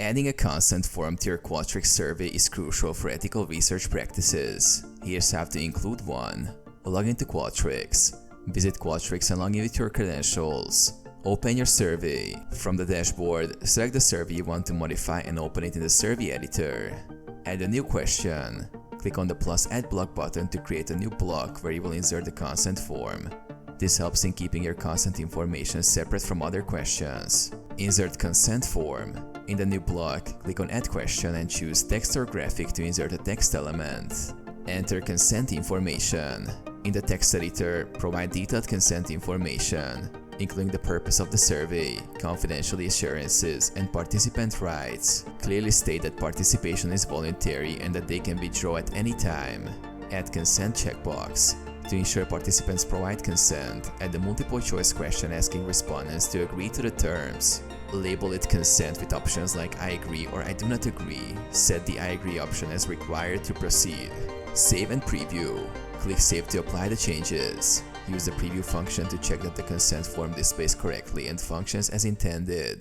Adding a consent form to your Qualtrics survey is crucial for ethical research practices. Here's how to include one. Log into Qualtrics. Visit Qualtrics and log in with your credentials. Open your survey. From the dashboard, select the survey you want to modify and open it in the survey editor. Add a new question. Click on the plus add block button to create a new block where you will insert the consent form. This helps in keeping your consent information separate from other questions. Insert consent form. In the new block, click on Add Question and choose Text or Graphic to insert a text element. Enter consent information. In the text editor, provide detailed consent information, including the purpose of the survey, confidentiality assurances, and participant rights. Clearly state that participation is voluntary and that they can withdraw at any time. Add consent checkbox. To ensure participants provide consent, add the multiple choice question asking respondents to agree to the terms. Label it consent with options like I agree or I do not agree. Set the I agree option as required to proceed. Save and preview. Click Save to apply the changes. Use the preview function to check that the consent form displays correctly and functions as intended.